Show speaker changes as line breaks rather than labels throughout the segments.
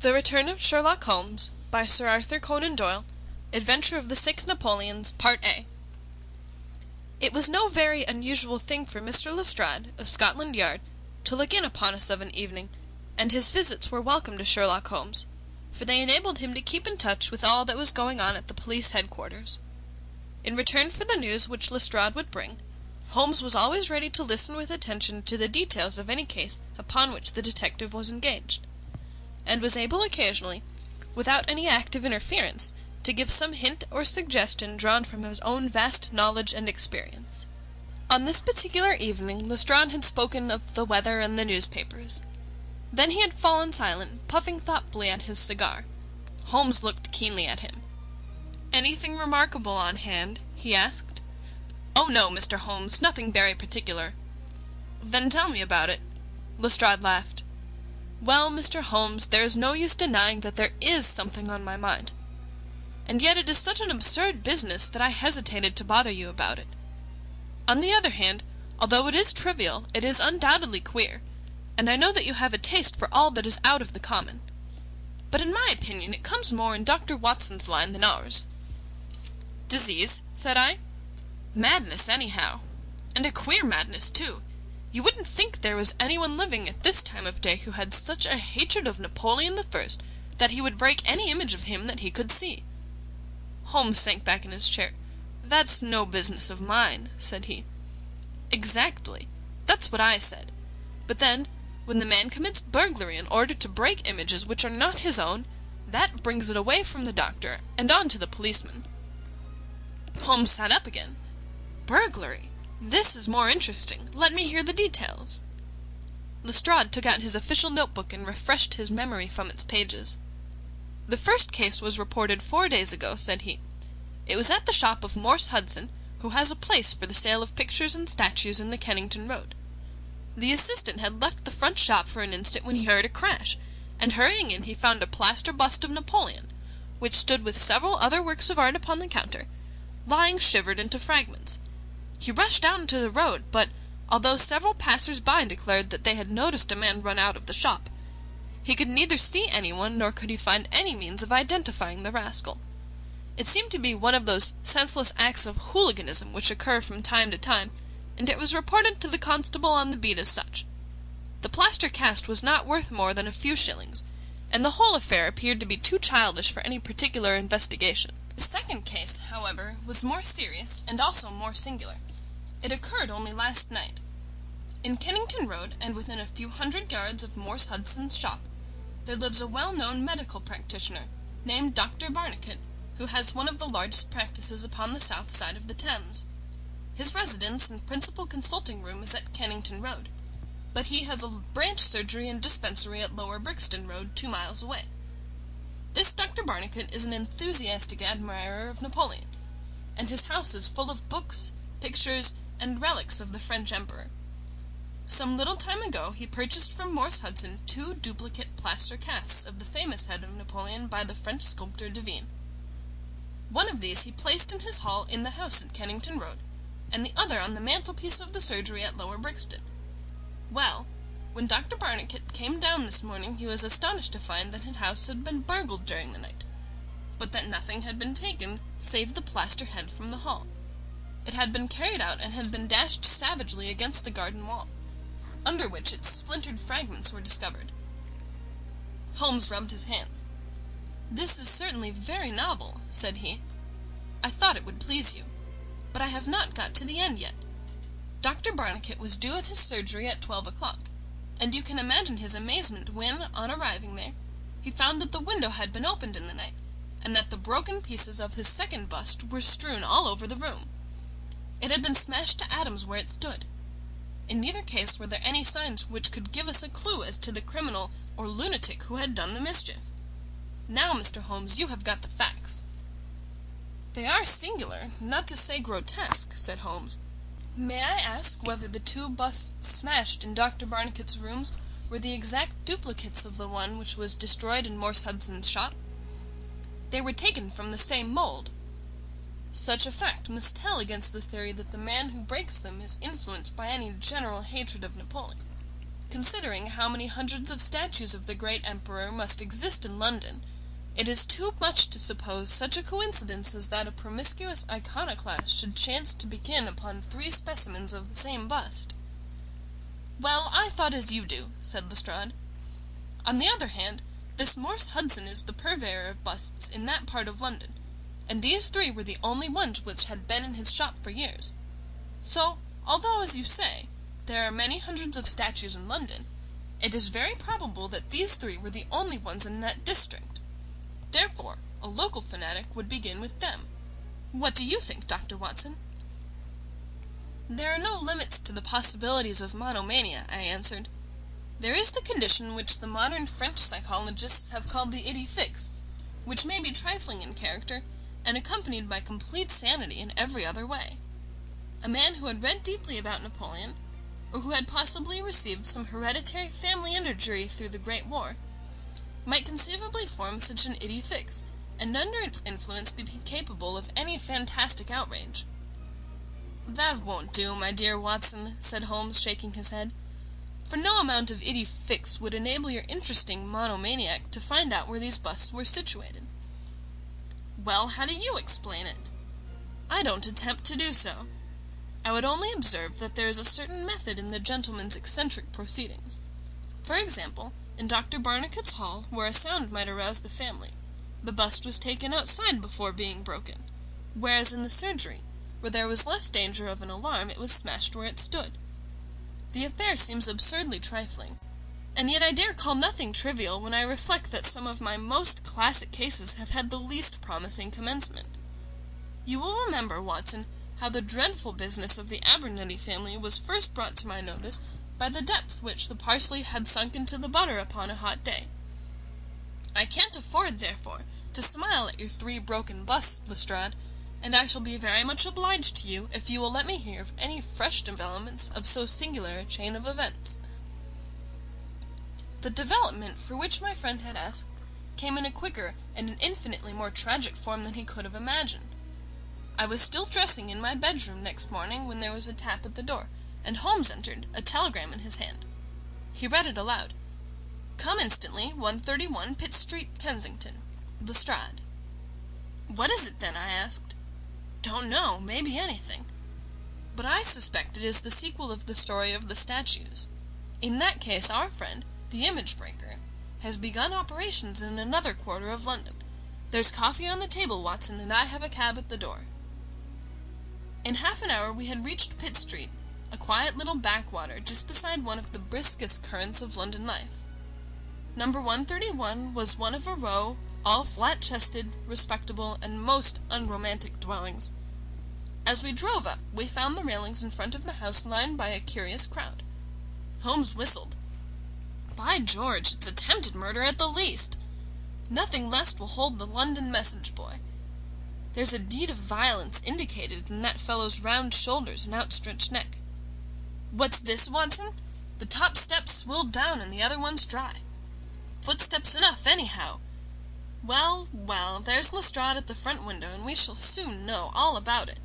The Return of Sherlock Holmes, by Sir Arthur Conan Doyle, Adventure of the 6 Napoleons, Part A. It was no very unusual thing for Mr. Lestrade, of Scotland Yard, to look in upon us of an evening, and his visits were welcome to Sherlock Holmes, for they enabled him to keep in touch with all that was going on at the police headquarters. In return for the news which Lestrade would bring, Holmes was always ready to listen with attention to the details of any case upon which the detective was engaged, and was able occasionally, without any active interference, to give some hint or suggestion drawn from his own vast knowledge and experience. On this particular evening Lestrade had spoken of the weather and the newspapers. Then he had fallen silent, puffing thoughtfully at his cigar. Holmes looked keenly at him. "Anything remarkable on hand?" he asked. "Oh no, Mr. Holmes, nothing very particular." "Then tell me about it." Lestrade laughed. "Well, Mr. Holmes, there is no use denying that there is something on my mind. And yet it is such an absurd business that I hesitated to bother you about it. On the other hand, although it is trivial, it is undoubtedly queer, and I know that you have a taste for all that is out of the common. But in my opinion it comes more in Dr. Watson's line than ours." "Disease?" said I. "Madness, anyhow. And a queer madness, too. You wouldn't think there was anyone living at this time of day who had such a hatred of Napoleon I that he would break any image of him that he could see." Holmes sank back in his chair. "That's no business of mine," said he. "Exactly. That's what I said. But then, when the man commits burglary in order to break images which are not his own, that brings it away from the doctor and on to the policeman." Holmes sat up again. "Burglary? This is more interesting. Let me hear the details." Lestrade took out his official notebook and refreshed his memory from its pages. "The first case was reported 4 days ago," said he. "It was at the shop of Morse Hudson, who has a place for the sale of pictures and statues in the Kennington Road. The assistant had left the front shop for an instant when he heard a crash, and hurrying in he found a plaster bust of Napoleon, which stood with several other works of art upon the counter, lying shivered into fragments. He rushed out into the road, but, although several passers-by declared that they had noticed a man run out of the shop, he could neither see anyone nor could he find any means of identifying the rascal. It seemed to be one of those senseless acts of hooliganism which occur from time to time, and it was reported to the constable on the beat as such. The plaster cast was not worth more than a few shillings, and the whole affair appeared to be too childish for any particular investigation. The second case, however, was more serious and also more singular. It occurred only last night. In Kennington Road, and within a few hundred yards of Morse Hudson's shop, there lives a well-known medical practitioner, named Dr. Barnicot, who has one of the largest practices upon the south side of the Thames. His residence and principal consulting room is at Kennington Road, but he has a branch surgery and dispensary at Lower Brixton Road, 2 miles away. This Dr. Barnicot is an enthusiastic admirer of Napoleon, and his house is full of books, pictures, and relics of the French Emperor. Some little time ago he purchased from Morse Hudson 2 duplicate plaster casts of the famous head of Napoleon by the French sculptor Devine. One of these he placed in his hall in the house at Kennington Road, and the other on the mantelpiece of the surgery at Lower Brixton. Well, when Dr. Barnicot came down this morning he was astonished to find that his house had been burgled during the night, but that nothing had been taken save the plaster head from the hall. It had been carried out and had been dashed savagely against the garden wall, under which its splintered fragments were discovered. Holmes rubbed his hands. "This is certainly very novel," said he. "I thought it would please you. But I have not got to the end yet. Dr. Barnicot was due at his surgery at 12 o'clock, and you can imagine his amazement when, on arriving there, he found that the window had been opened in the night, and that the broken pieces of his second bust were strewn all over the room. It had been smashed to atoms where it stood. In neither case were there any signs which could give us a clue as to the criminal or lunatic who had done the mischief. Now, Mr. Holmes, you have got the facts." "They are singular, not to say grotesque," said Holmes. "May I ask whether the 2 busts smashed in Dr. Barnicot's rooms were the exact duplicates of the one which was destroyed in Morse Hudson's shop?" "They were taken from the same mould." "Such a fact must tell against the theory that the man who breaks them is influenced by any general hatred of Napoleon." Considering how many hundreds of statues of the great emperor must exist in London, it is too much to suppose such a coincidence as that a promiscuous iconoclast should chance to begin upon 3 specimens of the same bust." "Well, I thought as you do," said Lestrade. "On the other hand, this Morse Hudson is the purveyor of busts in that part of London, and these 3 were the only ones which had been in his shop for years. So, although, as you say, there are many hundreds of statues in London, it is very probable that these 3 were the only ones in that district. Therefore, a local fanatic would begin with them. What do you think, Dr. Watson?" "There are no limits to the possibilities of monomania," I answered. "There is the condition which the modern French psychologists have called the idée fixe, which may be trifling in character, and accompanied by complete sanity in every other way. A man who had read deeply about Napoleon, or who had possibly received some hereditary family injury through the Great War, might conceivably form such an idée fixe, and under its influence be capable of any fantastic outrage." "That won't do, my dear Watson," said Holmes, shaking his head, "for no amount of idée fixe would enable your interesting monomaniac to find out where these busts were situated." "Well, how do you explain it?" "I don't attempt to do so. I would only observe that there is a certain method in the gentleman's eccentric proceedings. For example, in Dr. Barnicot's hall, where a sound might arouse the family, the bust was taken outside before being broken, whereas in the surgery, where there was less danger of an alarm, it was smashed where it stood. The affair seems absurdly trifling, and yet I dare call nothing trivial when I reflect that some of my most classic cases have had the least promising commencement. You will remember, Watson, how the dreadful business of the Abernethy family was first brought to my notice by the depth which the parsley had sunk into the butter upon a hot day. I can't afford, therefore, to smile at your 3 broken busts, Lestrade, and I shall be very much obliged to you if you will let me hear of any fresh developments of so singular a chain of events." The development for which my friend had asked came in a quicker and an infinitely more tragic form than he could have imagined. I was still dressing in my bedroom next morning when there was a tap at the door, and Holmes entered, a telegram in his hand. He read it aloud. "Come instantly, 131 Pitt Street, Kensington. Lestrade." "What is it, then?" I asked. "Don't know. Maybe anything. But I suspect it is the sequel of the story of the statues. In that case, our friend, the image breaker, has begun operations in another quarter of London. There's coffee on the table, Watson, and I have a cab at the door." In half an hour we had reached Pitt Street, a quiet little backwater just beside one of the briskest currents of London life. Number 131 was one of a row, all flat-chested, respectable, and most unromantic dwellings. As we drove up, we found the railings in front of the house lined by a curious crowd. Holmes whistled. "By George, it's attempted murder at the least! Nothing less will hold the London message boy. There's a deed of violence indicated in that fellow's round shoulders and outstretched neck. What's this, Watson? The top step's swilled down and the other one's dry. Footsteps enough, anyhow. Well, well, there's Lestrade at the front window, and we shall soon know all about it."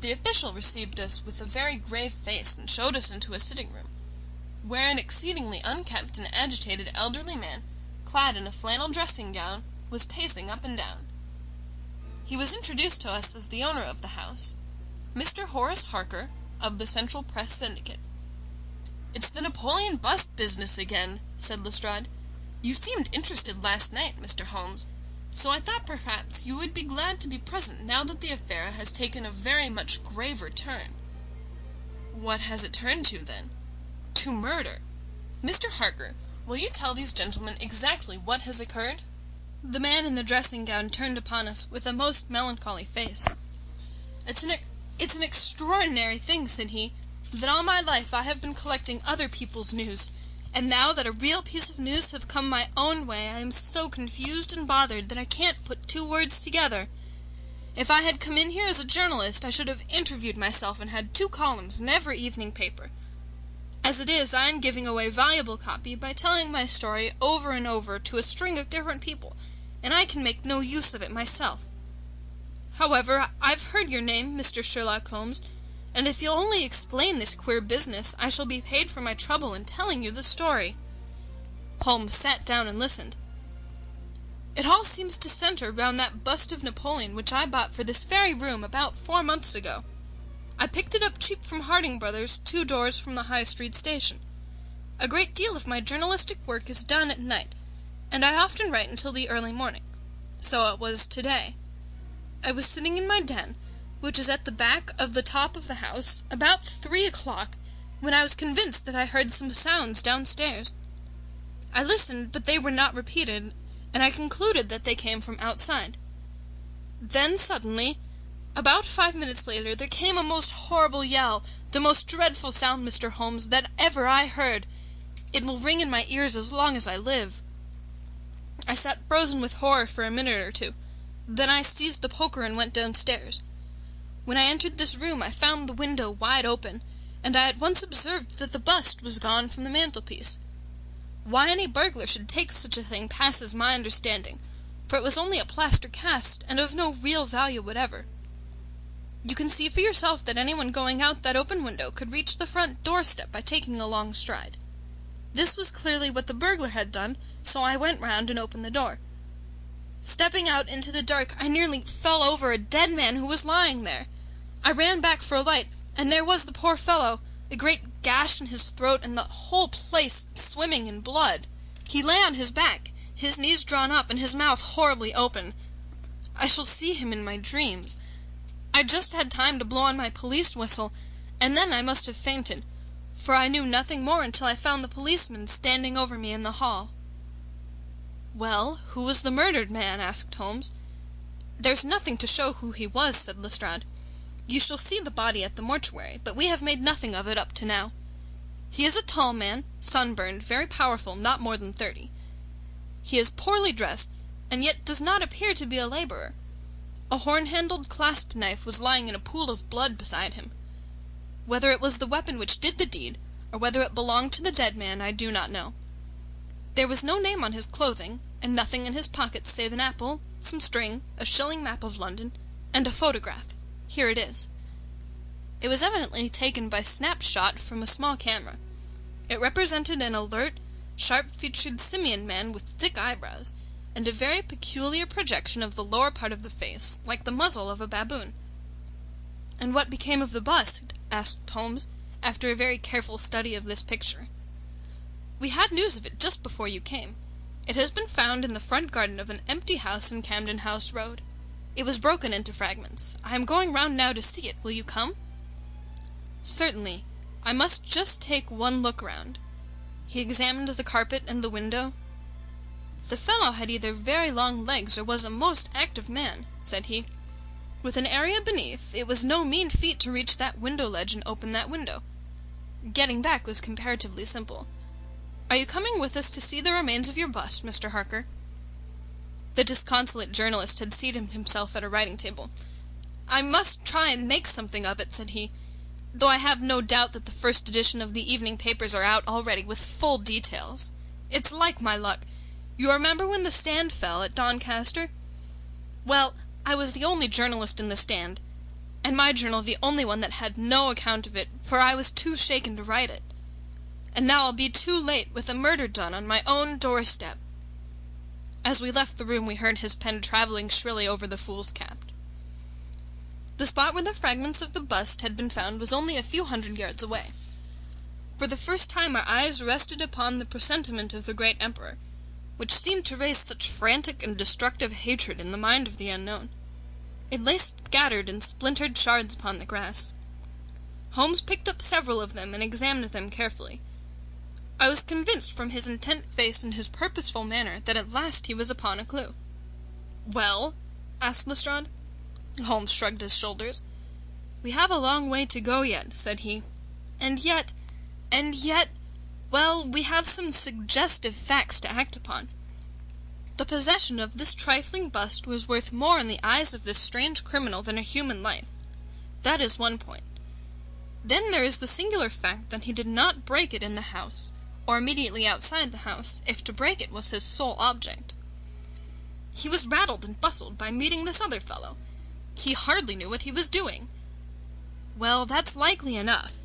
The official received us with a very grave face and showed us into a sitting-room, where an exceedingly unkempt and agitated elderly man, clad in a flannel dressing-gown, was pacing up and down. He was introduced to us as the owner of the house, Mr. Horace Harker, of the Central Press Syndicate. "It's the Napoleon bust business again," said Lestrade. "You seemed interested last night, Mr. Holmes, so I thought perhaps you would be glad to be present now that the affair has taken a very much graver turn." "What has it turned to, then?" "To murder. Mr. Harker, will you tell these gentlemen exactly what has occurred?" The man in the dressing-gown turned upon us with a most melancholy face. It's an extraordinary thing," said he, "that all my life I have been collecting other people's news, and now that a real piece of news have come my own way, I am so confused and bothered that I can't put 2 words together. If I had come in here as a journalist, I should have interviewed myself and had 2 columns in every evening paper. As it is, I am giving away valuable copy by telling my story over and over to a string of different people, and I can make no use of it myself. However, I've heard your name, Mr. Sherlock Holmes, and if you'll only explain this queer business, I shall be paid for my trouble in telling you the story." Holmes sat down and listened. "It all seems to center round that bust of Napoleon which I bought for this very room about 4 months ago. I picked it up cheap from Harding Brothers, 2 doors from the High Street station. A great deal of my journalistic work is done at night, and I often write until the early morning. So it was today. I was sitting in my den, which is at the back of the top of the house, about 3 o'clock, when I was convinced that I heard some sounds downstairs. I listened, but they were not repeated, and I concluded that they came from outside. Then suddenly, about 5 minutes later, there came a most horrible yell, the most dreadful sound, Mr. Holmes, that ever I heard. It will ring in my ears as long as I live. I sat frozen with horror for a minute or two. Then I seized the poker and went downstairs. When I entered this room, I found the window wide open, and I at once observed that the bust was gone from the mantelpiece. Why any burglar should take such a thing passes my understanding, for it was only a plaster cast, and of no real value whatever. You can see for yourself that anyone going out that open window could reach the front doorstep by taking a long stride. This was clearly what the burglar had done, so I went round and opened the door. Stepping out into the dark, I nearly fell over a dead man who was lying there. I ran back for a light, and there was the poor fellow, a great gash in his throat, and the whole place swimming in blood. He lay on his back, his knees drawn up, and his mouth horribly open. I shall see him in my dreams. I just had time to blow on my police whistle, and then I must have fainted, for I knew nothing more until I found the policeman standing over me in the hall." "Well, who was the murdered man?" asked Holmes. "There's nothing to show who he was," said Lestrade. "You shall see the body at the mortuary, but we have made nothing of it up to now. He is a tall man, sunburned, very powerful, not more than 30. He is poorly dressed, and yet does not appear to be a laborer. A horn-handled clasp knife was lying in a pool of blood beside him. Whether it was the weapon which did the deed, or whether it belonged to the dead man, I do not know. There was no name on his clothing, and nothing in his pockets save an apple, some string, a shilling map of London, and a photograph. Here it is. It was evidently taken by snapshot from a small camera. It represented an alert, sharp-featured simian man with thick eyebrows, and a very peculiar projection of the lower part of the face, like the muzzle of a baboon." "And what became of the bust?" asked Holmes, after a very careful study of this picture. "We had news of it just before you came. It has been found in the front garden of an empty house in Camden House Road. It was broken into fragments. I am going round now to see it. Will you come?" "Certainly. I must just take one look round." He examined the carpet and the window. "The fellow had either very long legs or was a most active man," said he. "With an area beneath, it was no mean feat to reach that window ledge and open that window. Getting back was comparatively simple. Are you coming with us to see the remains of your bust, Mr. Harker?" The disconsolate journalist had seated himself at a writing table. "I must try and make something of it," said he, "though I have no doubt that the first edition of the evening papers are out already with full details. It's like my luck. You remember when the Stand fell at Doncaster? Well, I was the only journalist in the Stand, and my journal the only one that had no account of it, for I was too shaken to write it. And now I'll be too late, with a murder done on my own doorstep." As we left the room, we heard his pen travelling shrilly over the fool's cap. The spot where the fragments of the bust had been found was only a few hundred yards away. For the first time our eyes rested upon the presentiment of the great emperor, which seemed to raise such frantic and destructive hatred in the mind of the unknown. It lay scattered in splintered shards upon the grass. Holmes picked up several of them and examined them carefully. I was convinced from his intent face and his purposeful manner that at last he was upon a clue. "Well?" asked Lestrade. Holmes shrugged his shoulders. "We have a long way to go yet," said he. And yet, well, we have some suggestive facts to act upon. The possession of this trifling bust was worth more in the eyes of this strange criminal than a human life. That is one point. Then there is the singular fact that he did not break it in the house, or immediately outside the house, if to break it was his sole object. He was rattled and bustled by meeting this other fellow. He hardly knew what he was doing. Well, that's likely enough,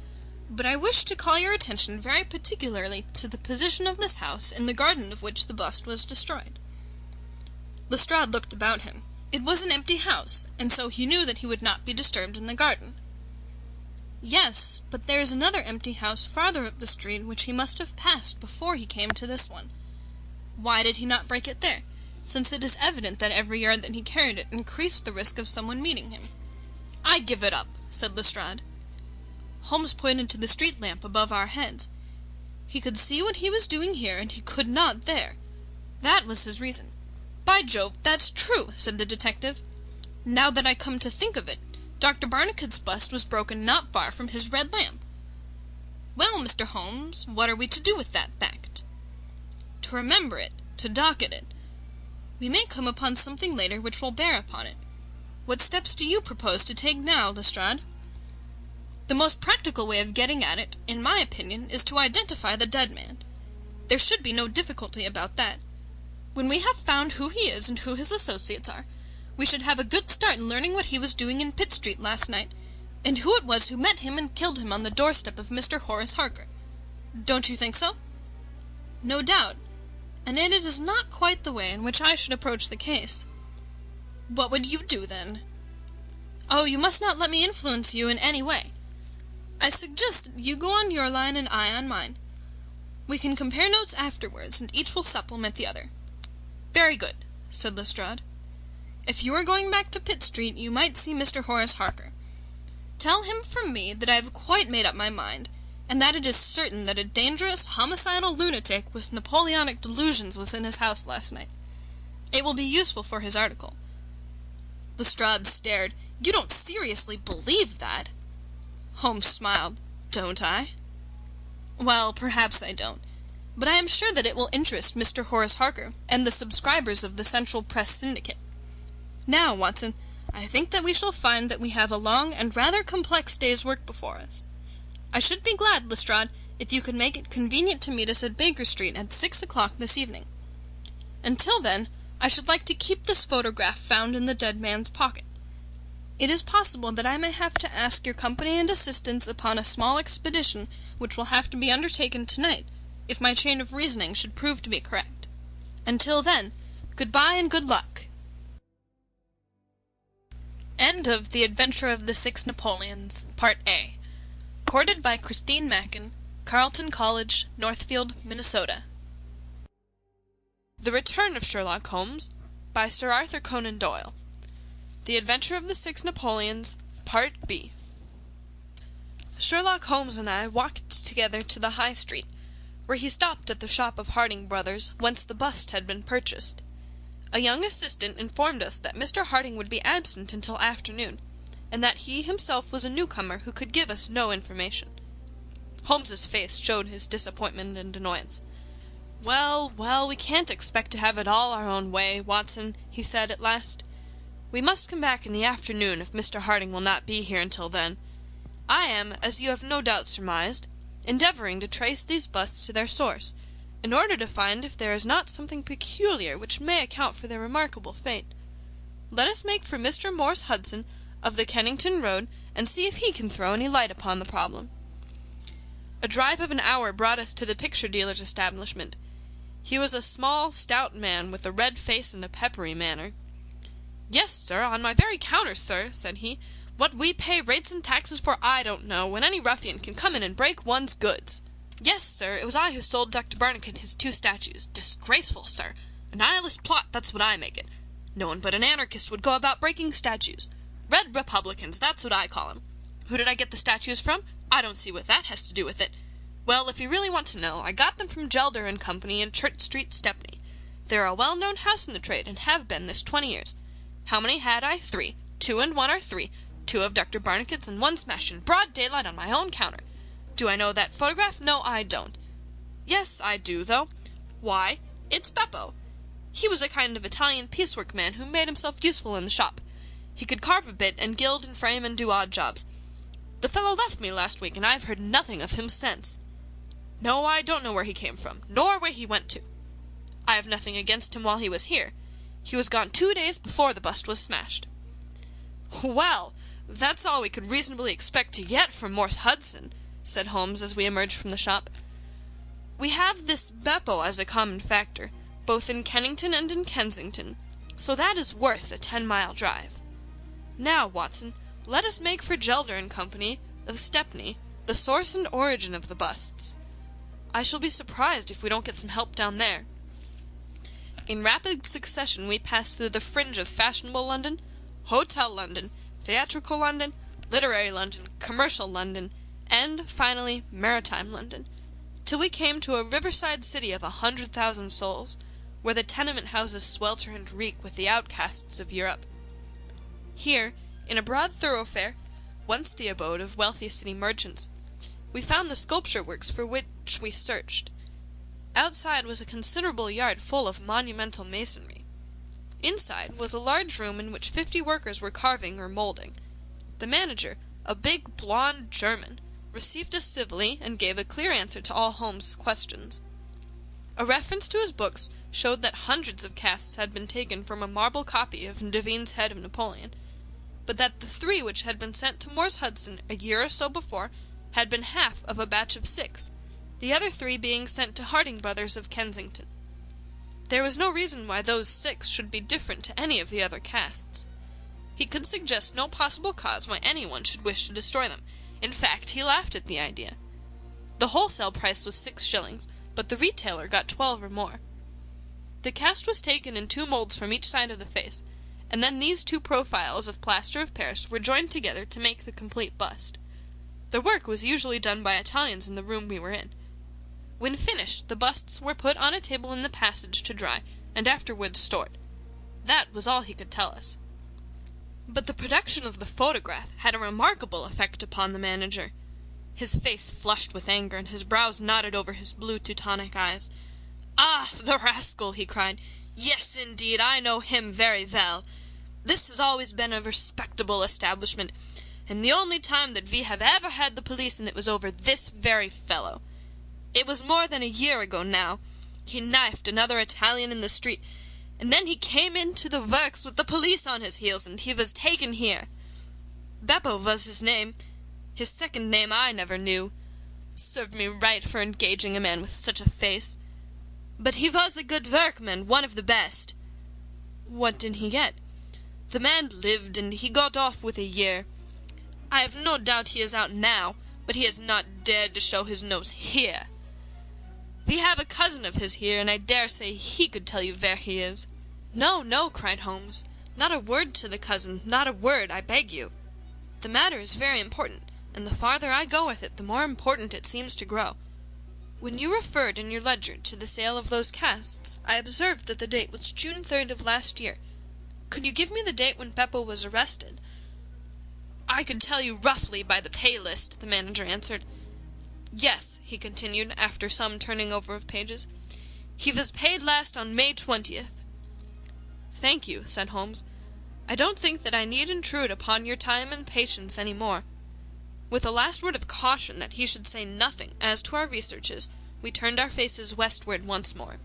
but I wish to call your attention very particularly to the position of this house in the garden of which the bust was destroyed." Lestrade looked about him. It was an empty house, and so he knew that he would not be disturbed in the garden. "Yes, but there is another empty house farther up the street which he must have passed before he came to this one. Why did he not break it there, since it is evident that every yard that he carried it increased the risk of someone meeting him?" "I give it up," said Lestrade. Holmes pointed to the street lamp above our heads. He could see what he was doing here, and he could not there. That was his reason. "By Jove, that's true," said the detective. "Now that I come to think of it, Dr. Barnicot's bust was broken not far from his red lamp. Well, Mr. Holmes, what are we to do with that fact?" "To remember it, to docket it. We may come upon something later which will bear upon it. What steps do you propose to take now, Lestrade?" "The most practical way of getting at it, in my opinion, is to identify the dead man. There should be no difficulty about that. When we have found who he is and who his associates are, we should have a good start in learning what he was doing in Pitt Street last night, and who it was who met him and killed him on the doorstep of Mr. Horace Harker. Don't you think so?" "No doubt, and yet it is not quite the way in which I should approach the case." "What would you do, then?" "Oh, you must not let me influence you in any way. I suggest that you go on your line and I on mine. We can compare notes afterwards, and each will supplement the other." "Very good," said Lestrade. "If you are going back to Pitt Street, you might see Mr. Horace Harker. Tell him from me that I have quite made up my mind, and that it is certain that a dangerous, homicidal lunatic with Napoleonic delusions was in his house last night. It will be useful for his article." Lestrade stared. "You don't seriously believe that?" Holmes smiled. "Don't I?" "Well, perhaps I don't. But I am sure that it will interest Mr. Horace Harker and the subscribers of the Central Press Syndicate. Now, Watson, I think that we shall find that we have a long and rather complex day's work before us. I should be glad, Lestrade, if you could make it convenient to meet us at Baker Street at 6 o'clock this evening. Until then, I should like to keep this photograph found in the dead man's pocket. It is possible that I may have to ask your company and assistance upon a small expedition which will have to be undertaken tonight, if my chain of reasoning should prove to be correct. Until then, good-bye and good luck." End of The Adventure of the Six Napoleons, Part A. Recorded by Christine Mackin, Carleton College, Northfield, Minnesota. The Return of Sherlock Holmes, by Sir Arthur Conan Doyle. The Adventure of the Six Napoleons, Part B. Sherlock Holmes and I walked together to the High Street, where he stopped at the shop of Harding Brothers, whence the bust had been purchased. A young assistant informed us that Mr. Harding would be absent until afternoon, and that he himself was a newcomer who could give us no information. Holmes's face showed his disappointment and annoyance. "Well, well, we can't expect to have it all our own way, Watson," he said at last. "We must come back in the afternoon if Mr. Harding will not be here until then. I am, as you have no doubt surmised, endeavouring to trace these busts to their source, in order to find if there is not something peculiar which may account for their remarkable fate. Let us make for Mr. Morse Hudson, of the Kennington Road, and see if he can throw any light upon the problem." A drive of an hour brought us to the picture dealer's establishment. He was a small, stout man, with a red face and a peppery manner. "Yes, sir, on my very counter, sir," said he. "What we pay rates and taxes for I don't know, when any ruffian can come in and break one's goods. Yes, sir, it was I who sold Dr. Barnicot his 2 statues. Disgraceful, sir. A nihilist plot, that's what I make it. No one but an anarchist would go about breaking statues. Red Republicans, that's what I call 'em. Who did I get the statues from? I don't see what that has to do with it. Well, if you really want to know, I got them from Gelder and Company in Church Street, Stepney. They're a well-known house in the trade, and have been this 20 years. How many had I? 3. 2 and 1 are 3. 2 of Dr. Barnicot's and 1 smashed in broad daylight on my own counter. Do I know that photograph? No, I don't. Yes, I do, though. Why, it's Beppo. He was a kind of Italian piecework man who made himself useful in the shop. He could carve a bit, and gild and frame and do odd jobs. The fellow left me last week, and I've heard nothing of him since. No, I don't know where he came from, nor where he went to. I have nothing against him while he was here. He was gone 2 days before the bust was smashed." "Well, "That's all we could reasonably expect to get from Morse Hudson," said Holmes as we emerged from the shop. "We have this Beppo as a common factor, both in Kennington and in Kensington, so that is worth a 10-mile drive. Now, Watson, let us make for Gelder and Company, of Stepney, the source and origin of the busts. I shall be surprised if we don't get some help down there." In rapid succession we passed through the fringe of fashionable London, hotel London, theatrical London, literary London, commercial London, and, finally, maritime London, till we came to a riverside city of 100,000 souls, where the tenement houses swelter and reek with the outcasts of Europe. Here, in a broad thoroughfare, once the abode of wealthy city merchants, we found the sculpture works for which we searched. Outside was a considerable yard full of monumental masonry. Inside was a large room in which 50 workers were carving or moulding. The manager, a big blond German, received us civilly and gave a clear answer to all Holmes' questions. A reference to his books showed that hundreds of casts had been taken from a marble copy of Devine's head of Napoleon, but that the 3 which had been sent to Morse Hudson a year or so before had been half of a batch of 6, the other 3 being sent to Harding Brothers of Kensington. There was no reason why those 6 should be different to any of the other casts. He could suggest no possible cause why anyone should wish to destroy them. In fact, he laughed at the idea. The wholesale price was 6 shillings, but the retailer got 12 or more. The cast was taken in 2 moulds from each side of the face, and then these 2 profiles of plaster of Paris were joined together to make the complete bust. The work was usually done by Italians in the room we were in. When finished, the busts were put on a table in the passage to dry, and afterwards stored. That was all he could tell us. But the production of the photograph had a remarkable effect upon the manager. His face flushed with anger, and his brows knotted over his blue Teutonic eyes. "Ah, the rascal!" he cried. "Yes, indeed, I know him very well. This has always been a respectable establishment, and the only time that we have ever had the police in it was over this very fellow. It was more than a year ago now. He knifed another Italian in the street, and then he came into the works with the police on his heels, and he was taken here. Beppo was his name. His second name I never knew. Served me right for engaging a man with such a face. But he was a good workman, one of the best." "What did he get?" "The man lived, and he got off with a year. I have no doubt he is out now, but he has not dared to show his nose here. We have a cousin of his here, and I dare say he could tell you where he is." "No, no," cried Holmes. "Not a word to the cousin, not a word, I beg you. The matter is very important, and the farther I go with it, the more important it seems to grow. When you referred in your ledger to the sale of those casts, I observed that the date was June 3rd of last year. Could you give me the date when Beppo was arrested?" "I could tell you roughly by the pay list," the manager answered. "Yes," he continued, after some turning over of pages. "He was paid last on May 20th. "Thank you," said Holmes. "I don't think that I need intrude upon your time and patience any more." With a last word of caution that he should say nothing as to our researches, we turned our faces westward once more.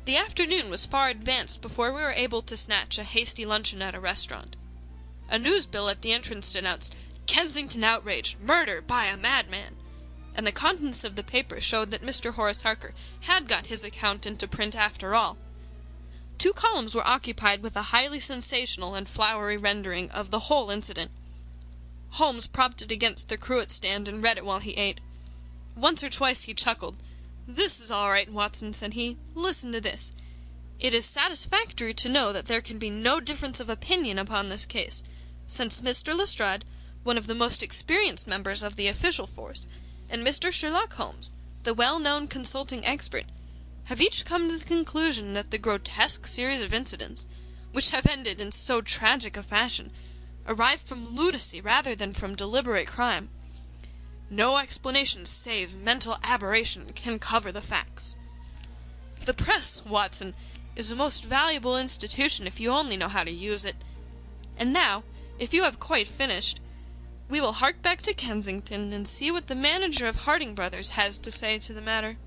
The afternoon was far advanced before we were able to snatch a hasty luncheon at a restaurant. A newsbill at the entrance announced, "Kensington outrage, murder by a madman," and the contents of the paper showed that Mr. Horace Harker had got his account into print after all. 2 columns were occupied with a highly sensational and flowery rendering of the whole incident. Holmes propped it against the cruet stand and read it while he ate. Once or twice he chuckled. "This is all right, Watson," said he. "Listen to this. It is satisfactory to know that there can be no difference of opinion upon this case, since Mr. Lestrade, one of the most experienced members of the official force, and Mr. Sherlock Holmes, the well-known consulting expert, have each come to the conclusion that the grotesque series of incidents, which have ended in so tragic a fashion, arrive from lunacy rather than from deliberate crime. No explanation save mental aberration can cover the facts. The press, Watson, is a most valuable institution if you only know how to use it. And now, if you have quite finished, we will hark back to Kensington and see what the manager of Harding Brothers has to say to the matter."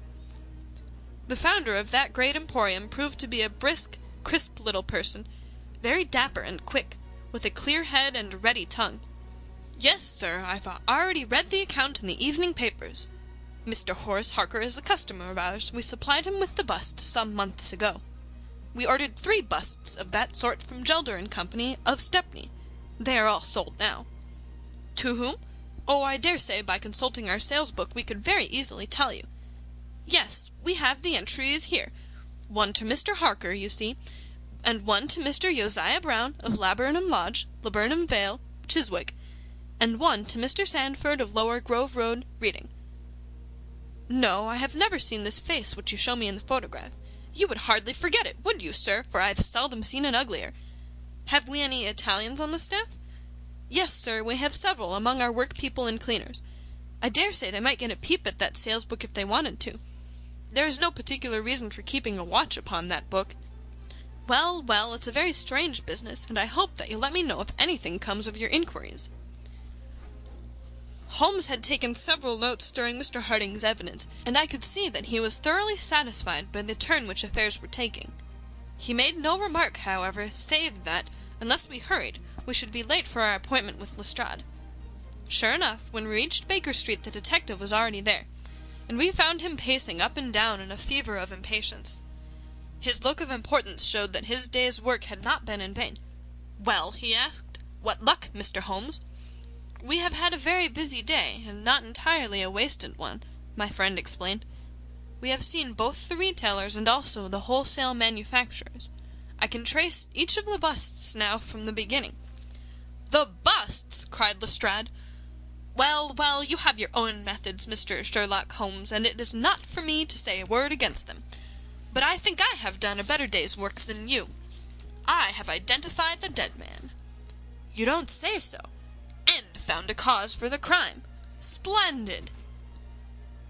The founder of that great emporium proved to be a brisk, crisp little person, very dapper and quick, with a clear head and a ready tongue. "Yes, sir, I've already read the account in the evening papers. Mr. Horace Harker is a customer of ours. We supplied him with the bust some months ago. We ordered 3 busts of that sort from Gelder and Company of Stepney. They are all sold now." "To whom?" "Oh, I dare say by consulting our sales book we could very easily tell you. Yes, we have the entries here. 1 to Mr. Harker, you see, and 1 to Mr. Josiah Brown of Laburnum Lodge, Laburnum Vale, Chiswick, and 1 to Mr. Sandford of Lower Grove Road, Reading." "No, I have never seen this face which you show me in the photograph. You would hardly forget it, would you, sir, for I have seldom seen an uglier. Have we any Italians on the staff?" "Yes, sir, we have several among our work people and cleaners. I dare say they might get a peep at that sales book if they wanted to. There is no particular reason for keeping a watch upon that book." "Well, well, it's a very strange business, and I hope that you'll let me know if anything comes of your inquiries." Holmes had taken several notes during Mr. Harding's evidence, and I could see that he was thoroughly satisfied by the turn which affairs were taking. He made no remark, however, save that, unless we hurried, we should be late for our appointment with Lestrade. Sure enough, when we reached Baker Street the detective was already there, and we found him pacing up and down in a fever of impatience. His look of importance showed that his day's work had not been in vain. "Well," he asked, "what luck, Mr. Holmes?" "We have had a very busy day, and not entirely a wasted one," my friend explained. "We have seen both the retailers and also the wholesale manufacturers. I can trace each of the busts now from the beginning." "The busts!" cried Lestrade. "Well, well, you have your own methods, Mr. Sherlock Holmes, and it is not for me to say a word against them. But I think I have done a better day's work than you. I have identified the dead man." "You don't say so." "And found a cause for the crime." "Splendid!"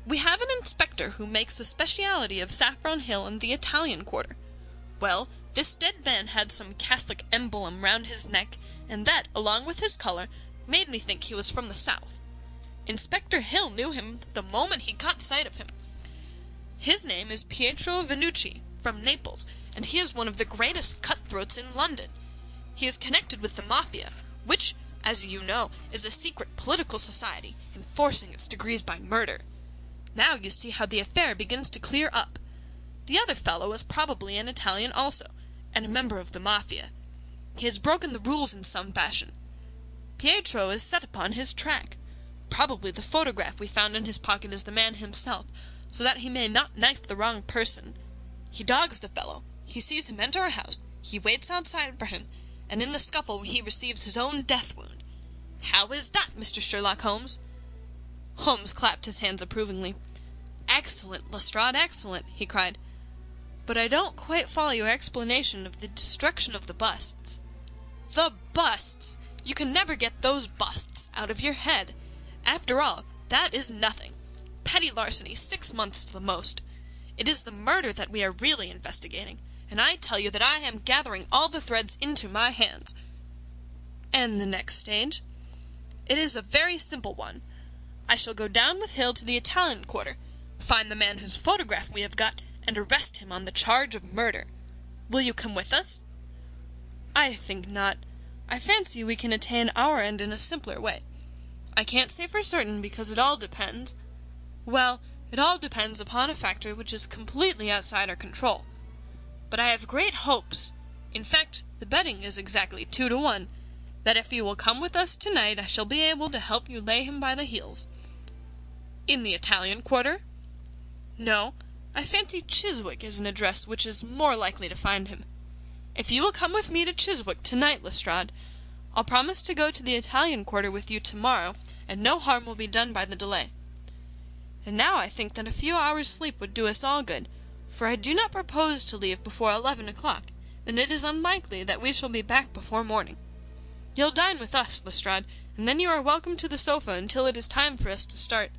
"We have an inspector who makes a speciality of Saffron Hill and the Italian quarter. Well, this dead man had some Catholic emblem round his neck, and that, along with his colour, made me think he was from the south. Inspector Hill knew him the moment he caught sight of him. His name is Pietro Venucci, from Naples, and he is one of the greatest cutthroats in London. He is connected with the Mafia, which, as you know, is a secret political society, enforcing its degrees by murder. Now you see how the affair begins to clear up. The other fellow is probably an Italian also, and a member of the Mafia. He has broken the rules in some fashion. Pietro is set upon his track. Probably the photograph we found in his pocket is the man himself, so that he may not knife the wrong person. He dogs the fellow. He sees him enter a house. He waits outside for him, and in the scuffle he receives his own death wound. How is that, Mr. Sherlock Holmes?" Holmes clapped his hands approvingly. "Excellent, Lestrade, excellent," he cried. "But I don't quite follow your explanation of the destruction of the busts." "The busts! You can never get those busts out of your head. After all, that is nothing. Petty larceny, 6 months to the most. It is the murder that we are really investigating, and I tell you that I am gathering all the threads into my hands." "And the next stage?" "It is a very simple one. I shall go down with Hill to the Italian quarter, find the man whose photograph we have got, and arrest him on the charge of murder. Will you come with us?" "I think not. I fancy we can attain our end in a simpler way. I can't say for certain, because it all depends. Well, it all depends upon a factor which is completely outside our control. But I have great hopes. In fact, the betting is exactly 2 to 1, that if you will come with us tonight I shall be able to help you lay him by the heels." "In the Italian quarter?" "No, I fancy Chiswick is an address which is more likely to find him. If you will come with me to Chiswick tonight, Lestrade, I'll promise to go to the Italian quarter with you tomorrow, and no harm will be done by the delay. And now I think that a few hours' sleep would do us all good, for I do not propose to leave before 11 o'clock, and it is unlikely that we shall be back before morning. You'll dine with us, Lestrade, and then you are welcome to the sofa until it is time for us to start.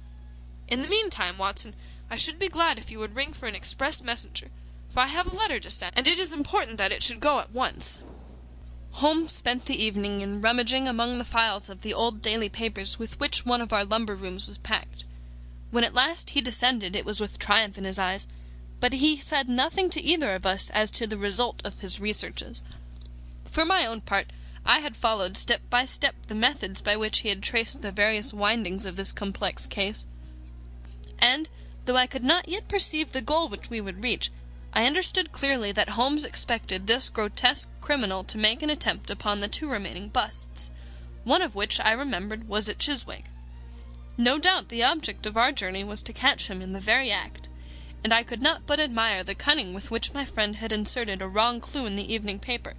In the meantime, Watson, I should be glad if you would ring for an express messenger, for I have a letter to send, and it is important that it should go at once." Holmes spent the evening in rummaging among the files of the old daily papers with which one of our lumber rooms was packed. When at last he descended, it was with triumph in his eyes, but he said nothing to either of us as to the result of his researches. For my own part, I had followed step by step the methods by which he had traced the various windings of this complex case, and, though I could not yet perceive the goal which we would reach, I understood clearly that Holmes expected this grotesque criminal to make an attempt upon the 2 remaining busts, one of which I remembered was at Chiswick. No doubt the object of our journey was to catch him in the very act, and I could not but admire the cunning with which my friend had inserted a wrong clue in the evening paper,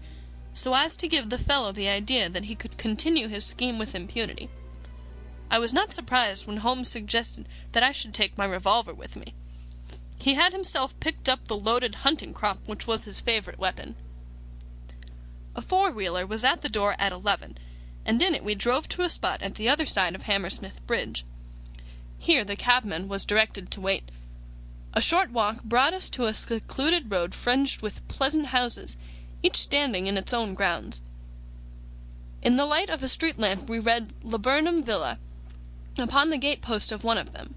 so as to give the fellow the idea that he could continue his scheme with impunity. I was not surprised when Holmes suggested that I should take my revolver with me. He had himself picked up the loaded hunting crop which was his favourite weapon. A 4-wheeler was at the door at 11, and in it we drove to a spot at the other side of Hammersmith Bridge. Here the cabman was directed to wait. A short walk brought us to a secluded road fringed with pleasant houses, each standing in its own grounds. In the light of a street lamp we read Laburnum Villa upon the gate-post of one of them.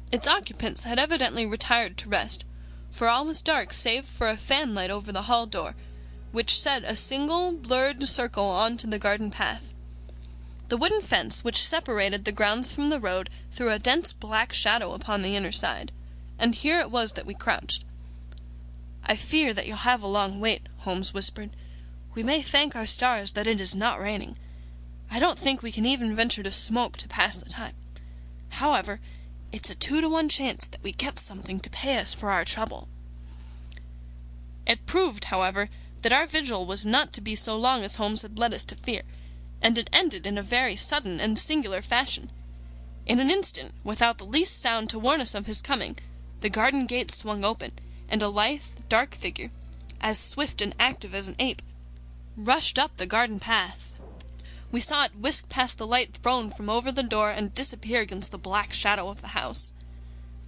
Its occupants had evidently retired to rest, for all was dark save for a fanlight over the hall door, which shed a single blurred circle on to the garden path. The wooden fence which separated the grounds from the road threw a dense black shadow upon the inner side, and here it was that we crouched. "I fear that you'll have a long wait," Holmes whispered. "We may thank our stars that it is not raining. I don't think we can even venture to smoke to pass the time. However, it's a 2-to-1 chance that we get something to pay us for our trouble." It proved, however, that our vigil was not to be so long as Holmes had led us to fear, and it ended in a very sudden and singular fashion. In an instant, without the least sound to warn us of his coming, the garden gate swung open, and a lithe, dark figure, as swift and active as an ape, rushed up the garden path. We saw it whisk past the light thrown from over the door and disappear against the black shadow of the house.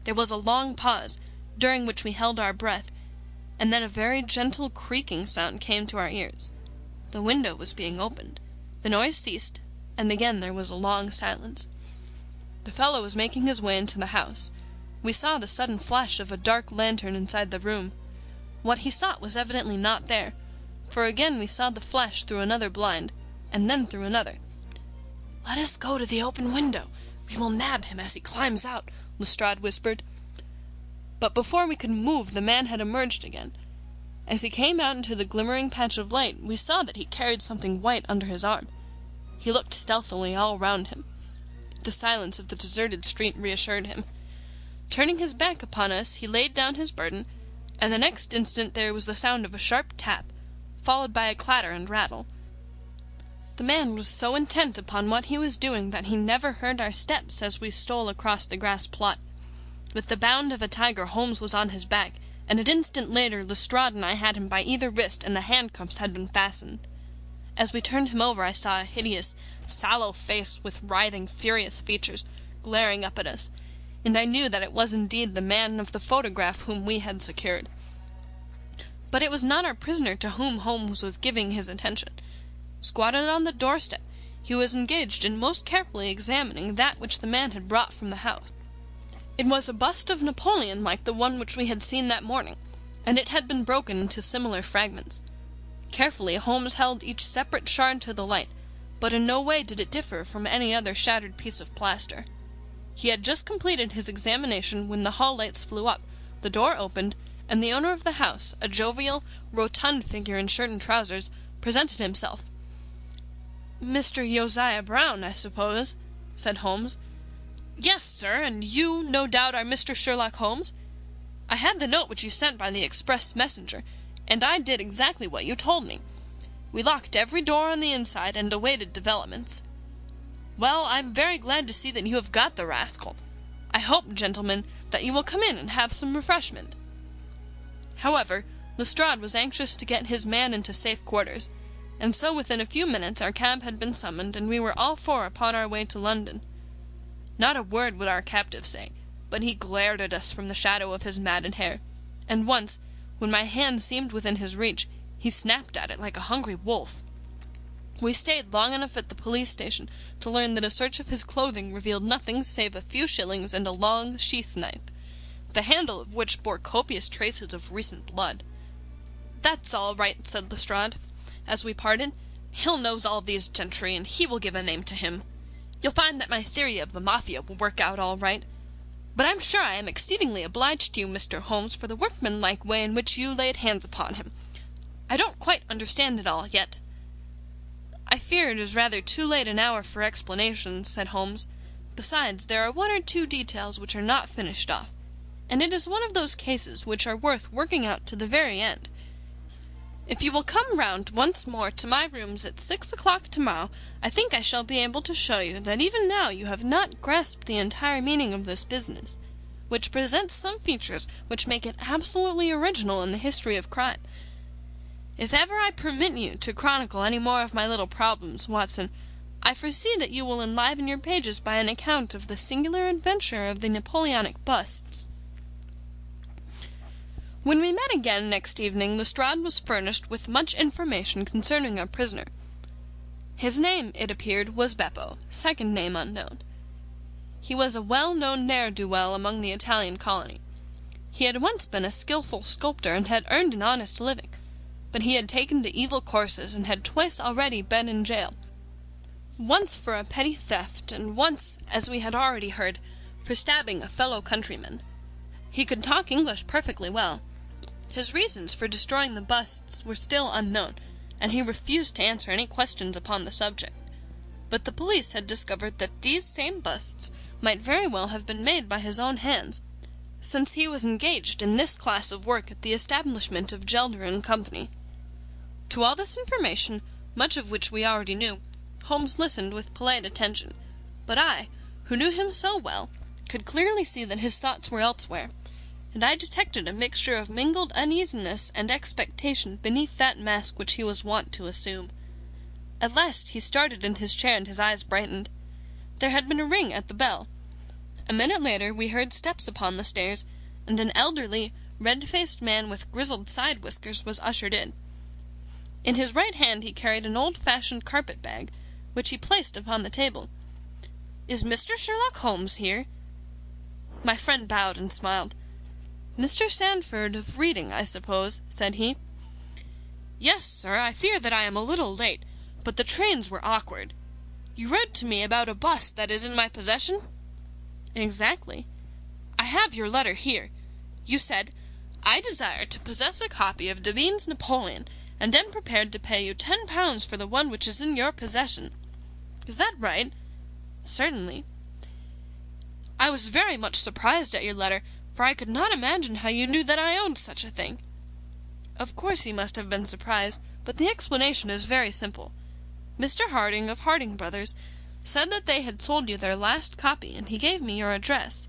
There was a long pause, during which we held our breath, and then a very gentle creaking sound came to our ears. The window was being opened. The noise ceased, and again there was a long silence. The fellow was making his way into the house. We saw the sudden flash of a dark lantern inside the room. What he sought was evidently not there, for again we saw the flash through another blind, and then through another. "Let us go to the open window. We will nab him as he climbs out," Lestrade whispered. But before we could move the man had emerged again. As he came out into the glimmering patch of light, we saw that he carried something white under his arm. He looked stealthily all round him. The silence of the deserted street reassured him. Turning his back upon us, he laid down his burden, and the next instant there was the sound of a sharp tap, followed by a clatter and rattle. The man was so intent upon what he was doing that he never heard our steps as we stole across the grass plot. With the bound of a tiger, Holmes was on his back, and an instant later Lestrade and I had him by either wrist, and the handcuffs had been fastened. As we turned him over I saw a hideous, sallow face with writhing, furious features, glaring up at us, and I knew that it was indeed the man of the photograph whom we had secured. But it was not our prisoner to whom Holmes was giving his attention. Squatted on the doorstep, he was engaged in most carefully examining that which the man had brought from the house. It was a bust of Napoleon like the one which we had seen that morning, and it had been broken into similar fragments. Carefully Holmes held each separate shard to the light, but in no way did it differ from any other shattered piece of plaster. He had just completed his examination when the hall lights flew up, the door opened, and the owner of the house, a jovial, rotund figure in shirt and trousers, presented himself. "Mr. Josiah Brown, I suppose," said Holmes. "Yes, sir, and you, no doubt, are Mr. Sherlock Holmes? I had the note which you sent by the express messenger, and I did exactly what you told me. We locked every door on the inside and awaited developments. Well, I'm very glad to see that you have got the rascal. I hope, gentlemen, that you will come in and have some refreshment." However, Lestrade was anxious to get his man into safe quarters, and so within a few minutes our cab had been summoned, and we were all four upon our way to London. Not a word would our captive say, but he glared at us from the shadow of his matted hair, and once, when my hand seemed within his reach, he snapped at it like a hungry wolf. We stayed long enough at the police station to learn that a search of his clothing revealed nothing save a few shillings and a long sheath knife, the handle of which bore copious traces of recent blood. "That's all right," said Lestrade, as we parted. He'll knows all these gentry, and he will give a name to him. You'll find that my theory of the Mafia will work out all right. But I'm sure I am exceedingly obliged to you, Mr. Holmes, for the workmanlike way in which you laid hands upon him. I don't quite understand it all yet." "I fear it is rather too late an hour for explanations," said Holmes. "Besides, there are one or two details which are not finished off, and it is one of those cases which are worth working out to the very end. If you will come round once more to my rooms at 6 o'clock tomorrow, I think I shall be able to show you that even now you have not grasped the entire meaning of this business, which presents some features which make it absolutely original in the history of crime. If ever I permit you to chronicle any more of my little problems, Watson, I foresee that you will enliven your pages by an account of the singular adventure of the Napoleonic busts." When we met again next evening, Lestrade was furnished with much information concerning our prisoner. His name, it appeared, was Beppo, second name unknown. He was a well-known ne'er-do-well among the Italian colony. He had once been a skilful sculptor and had earned an honest living, but he had taken to evil courses and had twice already been in jail. Once for a petty theft, and once, as we had already heard, for stabbing a fellow countryman. He could talk English perfectly well. His reasons for destroying the busts were still unknown, and he refused to answer any questions upon the subject. But the police had discovered that these same busts might very well have been made by his own hands, since he was engaged in this class of work at the establishment of Gelder and Company. To all this information, much of which we already knew, Holmes listened with polite attention, but I, who knew him so well, could clearly see that his thoughts were elsewhere, and I detected a mixture of mingled uneasiness and expectation beneath that mask which he was wont to assume. At last he started in his chair and his eyes brightened. There had been a ring at the bell. A minute later we heard steps upon the stairs, and an elderly, red-faced man with grizzled side whiskers was ushered in. In his right hand he carried an old-fashioned carpet-bag, which he placed upon the table. "Is Mr. Sherlock Holmes here?" My friend bowed and smiled. "Mr. Sandford of Reading, I suppose," said he. "Yes, sir, I fear that I am a little late, but the trains were awkward. You wrote to me about a bust that is in my possession?" "Exactly." "I have your letter here. You said, 'I desire to possess a copy of Devine's Napoleon, and am prepared to pay you £10 for the one which is in your possession.' Is that right?" "Certainly." "I was very much surprised at your letter, for I could not imagine how you knew that I owned such a thing." "Of course you must have been surprised, but the explanation is very simple. Mr. Harding, of Harding Brothers, said that they had sold you their last copy, and he gave me your address."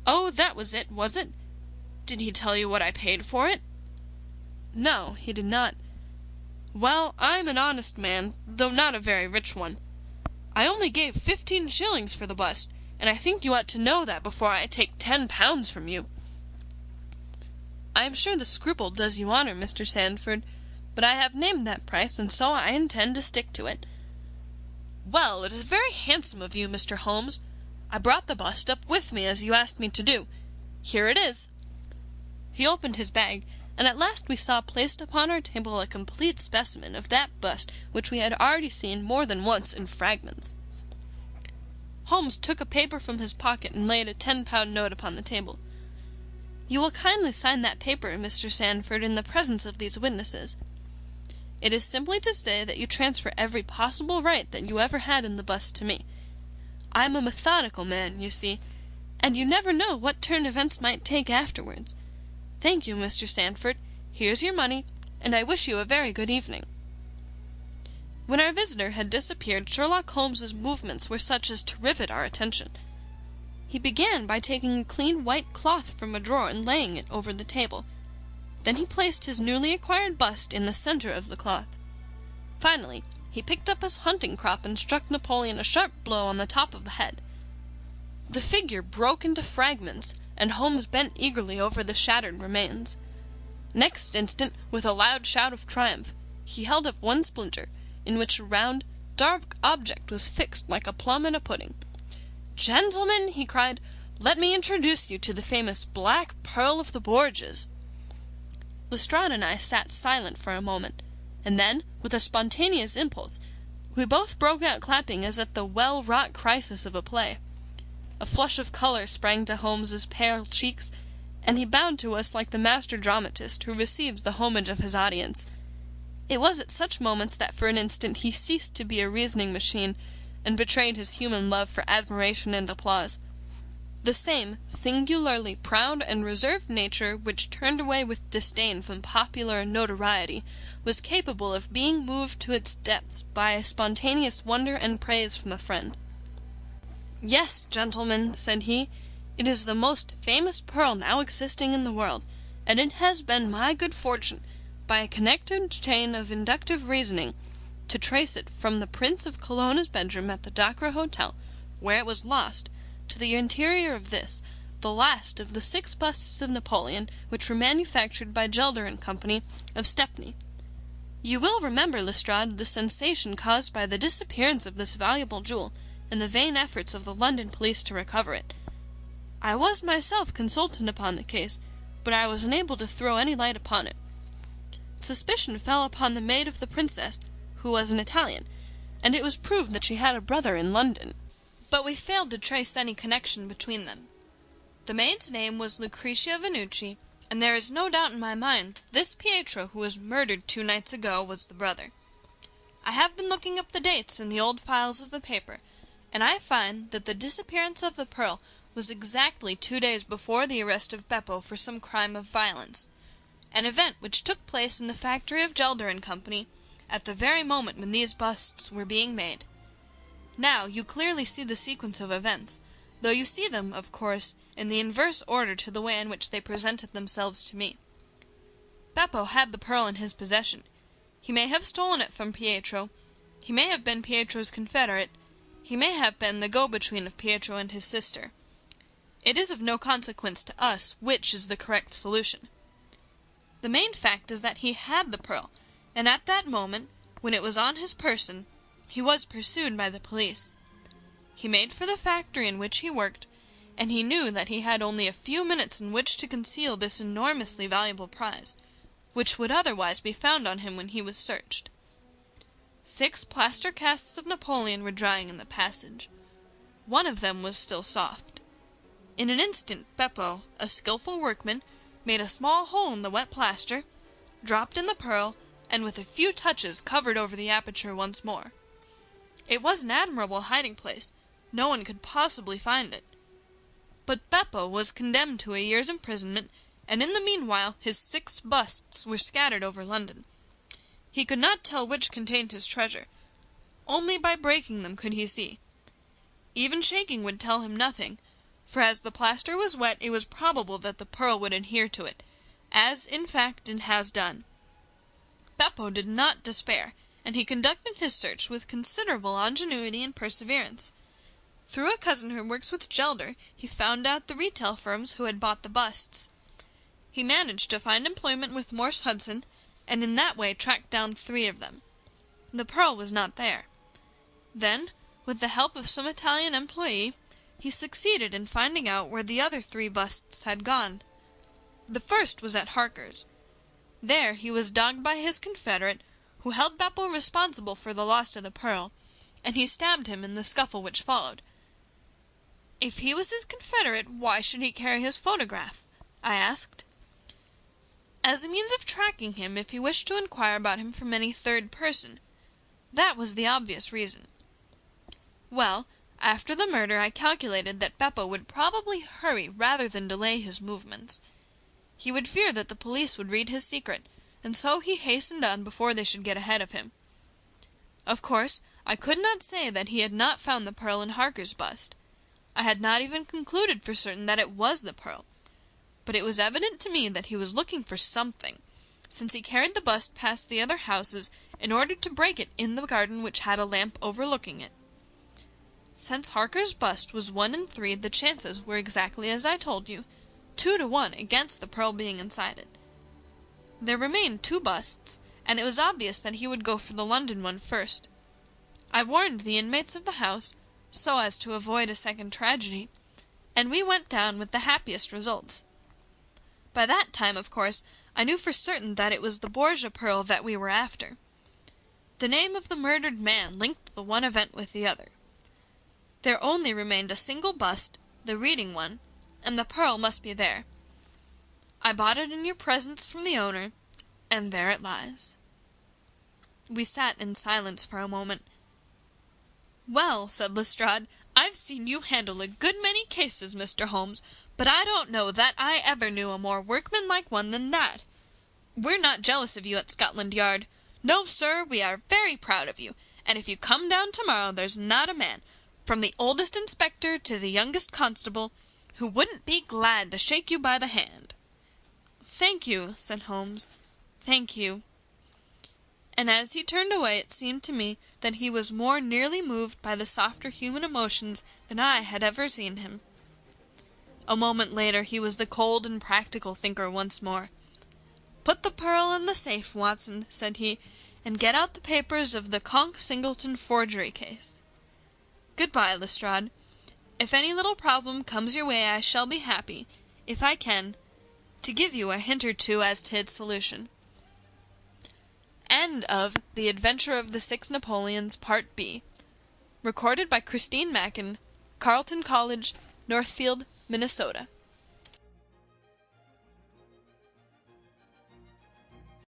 "Oh, that was it, was it? Did he tell you what I paid for it?" "No, he did not." "Well, I'm an honest man, though not a very rich one. I only gave 15 shillings for the bust, and I think you ought to know that before I take £10 from you." "I am sure the scruple does you honour, Mr. Sandford, but I have named that price, and so I intend to stick to it." "Well, it is very handsome of you, Mr. Holmes. I brought the bust up with me, as you asked me to do. Here it is." He opened his bag, and at last we saw placed upon our table a complete specimen of that bust which we had already seen more than once in fragments. Holmes took a paper from his pocket and laid a £10 note upon the table. "You will kindly sign that paper, Mr. Sandford, in the presence of these witnesses. It is simply to say that you transfer every possible right that you ever had in the bust to me. I am a methodical man, you see, and you never know what turn events might take afterwards. Thank you, Mr. Sandford. Here's your money, and I wish you a very good evening." When our visitor had disappeared, Sherlock Holmes's movements were such as to rivet our attention. He began by taking a clean white cloth from a drawer and laying it over the table. Then he placed his newly acquired bust in the centre of the cloth. Finally, he picked up his hunting crop and struck Napoleon a sharp blow on the top of the head. The figure broke into fragments, and Holmes bent eagerly over the shattered remains. Next instant, with a loud shout of triumph, he held up one splinter, in which a round, dark object was fixed like a plum in a pudding. "Gentlemen," he cried, "let me introduce you to the famous Black Pearl of the Borgias." Lestrade and I sat silent for a moment. and then, with a spontaneous impulse, we both broke out clapping as at the well-wrought crisis of a play. A flush of colour sprang to Holmes's pale cheeks, and he bowed to us like the master dramatist who receives the homage of his audience. It was at such moments that for an instant he ceased to be a reasoning machine, and betrayed his human love for admiration and applause. The same singularly proud and reserved nature which turned away with disdain from popular notoriety was capable of being moved to its depths by a spontaneous wonder and praise from a friend. "Yes, gentlemen," said he, "it is the most famous pearl now existing in the world, and it has been my good fortune, by a connected chain of inductive reasoning, to trace it from the Prince of Colonna's bedroom at the Docra Hotel, where it was lost, to the interior of this, the last of the 6 busts of Napoleon, which were manufactured by Gelder and Company, of Stepney. You will remember, Lestrade, the sensation caused by the disappearance of this valuable jewel, and the vain efforts of the London police to recover it. I was myself consulted upon the case, but I was unable to throw any light upon it. Suspicion fell upon the maid of the princess, who was an Italian, and it was proved that she had a brother in London, but we failed to trace any connection between them. The maid's name was Lucretia Venucci, and there is no doubt in my mind that this Pietro who was murdered 2 nights ago was the brother. I have been looking up the dates in the old files of the paper, and I find that the disappearance of the pearl was exactly 2 days before the arrest of Beppo for some crime of violence, an event which took place in the factory of Gelder and Company at the very moment when these busts were being made. Now you clearly see the sequence of events, though you see them, of course, in the inverse order to the way in which they presented themselves to me. Beppo had the pearl in his possession. He may have stolen it from Pietro. He may have been Pietro's confederate. He may have been the go-between of Pietro and his sister. It is of no consequence to us which is the correct solution. The main fact is that he had the pearl, and at that moment, when it was on his person, he was pursued by the police. He made for the factory in which he worked, and he knew that he had only a few minutes in which to conceal this enormously valuable prize, which would otherwise be found on him when he was searched. 6 plaster casts of Napoleon were drying in the passage. One of them was still soft. In an instant Beppo, a skilful workman, made a small hole in the wet plaster, dropped in the pearl, and with a few touches covered over the aperture once more. It was an admirable hiding-place. No one could possibly find it. But Beppo was condemned to a year's imprisonment, and in the meanwhile his 6 busts were scattered over London. He could not tell which contained his treasure. Only by breaking them could he see. Even shaking would tell him nothing, for as the plaster was wet it was probable that the pearl would adhere to it, as in fact it has done. Beppo did not despair, and he conducted his search with considerable ingenuity and perseverance. Through a cousin who works with Gelder, he found out the retail firms who had bought the busts. He managed to find employment with Morse Hudson, and in that way tracked down 3 of them. The pearl was not there. Then, with the help of some Italian employee, he succeeded in finding out where the other 3 busts had gone. The first was at Harker's. There he was dogged by his confederate, who held Beppo responsible for the loss of the pearl, and he stabbed him in the scuffle which followed. If he was his confederate, why should he carry his photograph? I asked. As a means of tracking him if he wished to inquire about him from any third person. That was the obvious reason. Well, after the murder I calculated that Beppo would probably hurry rather than delay his movements. He would fear that the police would read his secret, and so he hastened on before they should get ahead of him. Of course, I could not say that he had not found the pearl in Harker's bust. I had not even concluded for certain that it was the pearl, but it was evident to me that he was looking for something, since he carried the bust past the other houses in order to break it in the garden which had a lamp overlooking it. Since Harker's bust was 1 in 3, the chances were exactly as I told you, 2 to 1 against the pearl being inside it. There remained 2 busts, and it was obvious that he would go for the London one first. I warned the inmates of the house, so as to avoid a second tragedy, and we went down with the happiest results. By that time, of course, I knew for certain that it was the Borgia pearl that we were after. The name of the murdered man linked the one event with the other. There only remained a single bust, the reading one, and the pearl must be there. I bought it in your presence from the owner, and there it lies." We sat in silence for a moment. "Well," said Lestrade, "I've seen you handle a good many cases, Mr. Holmes, but I don't know that I ever knew a more workmanlike one than that. We're not jealous of you at Scotland Yard. No, sir, we are very proud of you, and if you come down tomorrow there's not a man, from the oldest inspector to the youngest constable, who wouldn't be glad to shake you by the hand." "Thank you," said Holmes. "Thank you." And as he turned away it seemed to me that he was more nearly moved by the softer human emotions than I had ever seen him. A moment later he was the cold and practical thinker once more. "Put the pearl in the safe, Watson," said he, "and get out the papers of the Conk-Singleton forgery case. Good-bye, Lestrade. If any little problem comes your way I shall be happy, if I can, to give you a hint or two as to its solution." End of The Adventure of the Six Napoleons, Part B. Recorded by Christine Mackin, Carleton College, Northfield, Minnesota.